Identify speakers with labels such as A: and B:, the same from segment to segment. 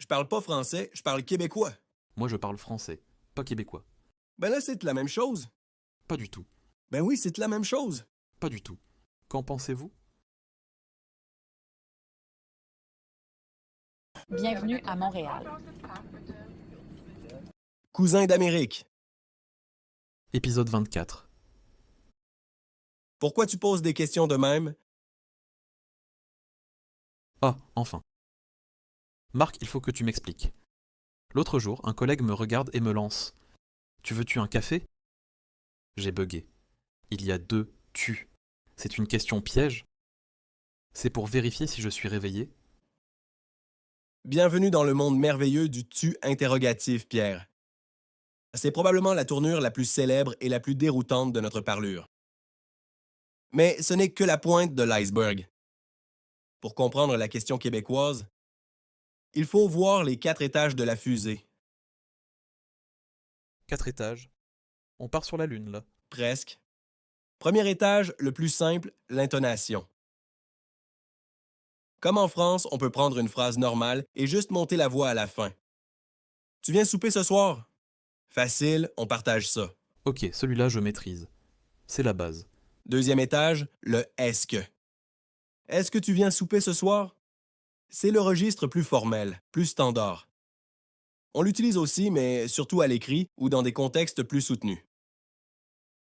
A: Je parle pas français, je parle québécois.
B: Moi, je parle français, pas québécois.
A: Ben là, c'est la même chose.
B: Pas du tout.
A: Ben oui, c'est la même chose.
B: Pas du tout. Qu'en pensez-vous?
C: Bienvenue à Montréal.
A: Cousin d'Amérique.
B: Épisode 24.
A: Pourquoi tu poses des questions de même?
B: Ah, enfin. Marc, il faut que tu m'expliques. L'autre jour, un collègue me regarde et me lance. Tu veux-tu un café? J'ai bugué. Il y a deux tu. C'est une question piège? C'est pour vérifier si je suis réveillé?
A: Bienvenue dans le monde merveilleux du tu interrogatif, Pierre. C'est probablement la tournure la plus célèbre et la plus déroutante de notre parlure. Mais ce n'est que la pointe de l'iceberg. Pour comprendre la question québécoise, il faut voir les 4 étages de la fusée.
B: 4 étages. On part sur la lune, là.
A: Presque. Premier étage, le plus simple, l'intonation. Comme en France, on peut prendre une phrase normale et juste monter la voix à la fin. Tu viens souper ce soir? Facile, on partage ça.
B: Ok, celui-là, je maîtrise. C'est la base.
A: Deuxième étage, le est-ce que. Est-ce que tu viens souper ce soir? C'est le registre plus formel, plus standard. On l'utilise aussi, mais surtout à l'écrit ou dans des contextes plus soutenus.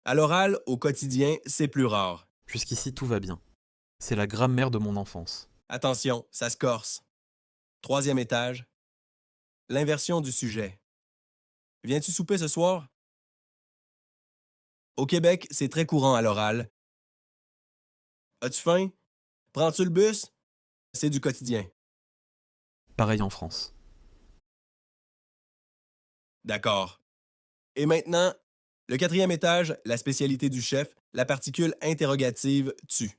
A: À l'oral, au quotidien, c'est plus rare.
B: Jusqu'ici, tout va bien. C'est la grammaire de mon enfance.
A: Attention, ça se corse. Troisième étage, l'inversion du sujet. Viens-tu souper ce soir? Au Québec, c'est très courant à l'oral. As-tu faim? Prends-tu le bus? C'est du quotidien.
B: Pareil en France.
A: D'accord. Et maintenant, le quatrième étage, la spécialité du chef, la particule interrogative tu.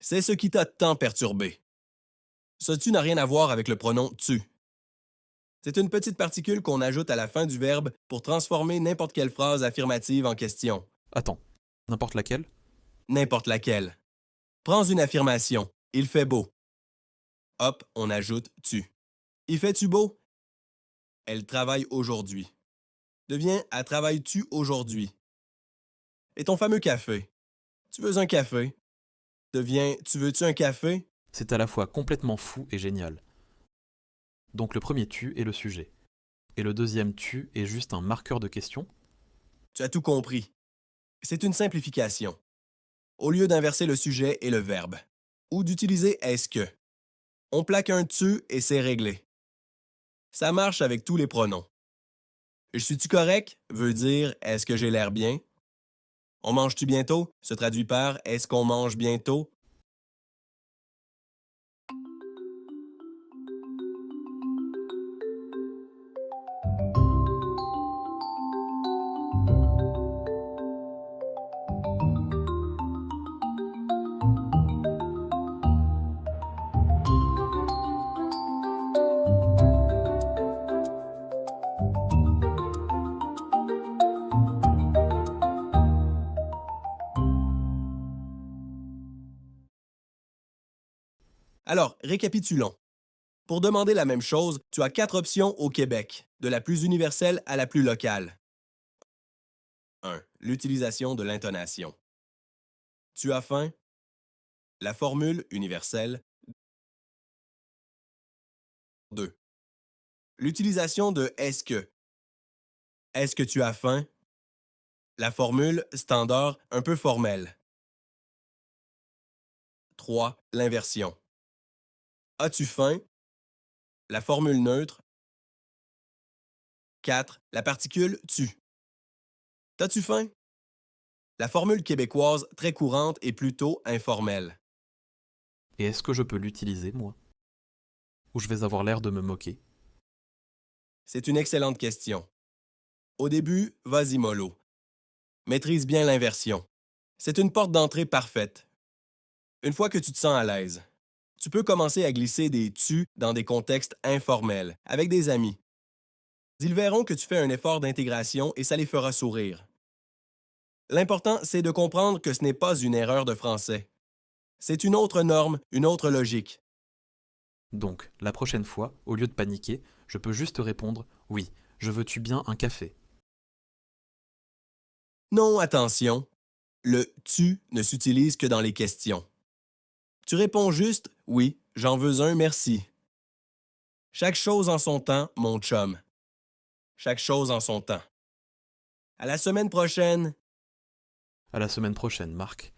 A: C'est ce qui t'a tant perturbé. Ce tu n'a rien à voir avec le pronom tu. C'est une petite particule qu'on ajoute à la fin du verbe pour transformer n'importe quelle phrase affirmative en question.
B: Attends, n'importe laquelle?
A: N'importe laquelle. Prends une affirmation. Il fait beau. Hop, on ajoute tu. Il fait-tu beau? Elle travaille aujourd'hui. Devient elle travaille-tu aujourd'hui? Et ton fameux café. Tu veux un café? Devient tu veux-tu un café?
B: C'est à la fois complètement fou et génial. Donc le premier tu est le sujet. Et le deuxième tu est juste un marqueur de question?
A: Tu as tout compris. C'est une simplification. Au lieu d'inverser le sujet et le verbe, ou d'utiliser est-ce que, on plaque un tu et c'est réglé. Ça marche avec tous les pronoms. Je suis-tu correct veut dire est-ce que j'ai l'air bien? On mange-tu bientôt se traduit par est-ce qu'on mange bientôt? Alors, récapitulons. Pour demander la même chose, tu as 4 options au Québec, de la plus universelle à la plus locale. 1. L'utilisation de l'intonation. Tu as faim? La formule universelle. 2. L'utilisation de est-ce que. Est-ce que tu as faim? La formule standard un peu formelle. 3. L'inversion. As-tu faim? La formule neutre. 4. La particule tu. T'as-tu faim? La formule québécoise très courante et plutôt informelle.
B: Et est-ce que je peux l'utiliser, moi? Ou je vais avoir l'air de me moquer?
A: C'est une excellente question. Au début, vas-y mollo. Maîtrise bien l'inversion. C'est une porte d'entrée parfaite. Une fois que tu te sens à l'aise, tu peux commencer à glisser des tu dans des contextes informels, avec des amis. Ils verront que tu fais un effort d'intégration et ça les fera sourire. L'important, c'est de comprendre que ce n'est pas une erreur de français. C'est une autre norme, une autre logique.
B: Donc, la prochaine fois, au lieu de paniquer, je peux juste répondre « Oui, je veux-tu bien un café ?»
A: Non, attention. Le tu ne s'utilise que dans les questions. Tu réponds juste oui, j'en veux un, merci. Chaque chose en son temps, mon chum. Chaque chose en son temps. À la semaine prochaine.
B: À la semaine prochaine, Marc.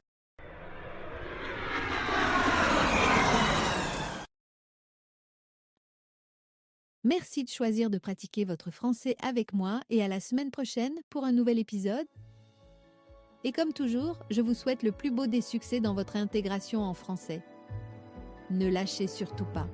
D: Merci de choisir de pratiquer votre français avec moi et à la semaine prochaine pour un nouvel épisode. Et comme toujours, je vous souhaite le plus beau des succès dans votre intégration en français. Ne lâchez surtout pas.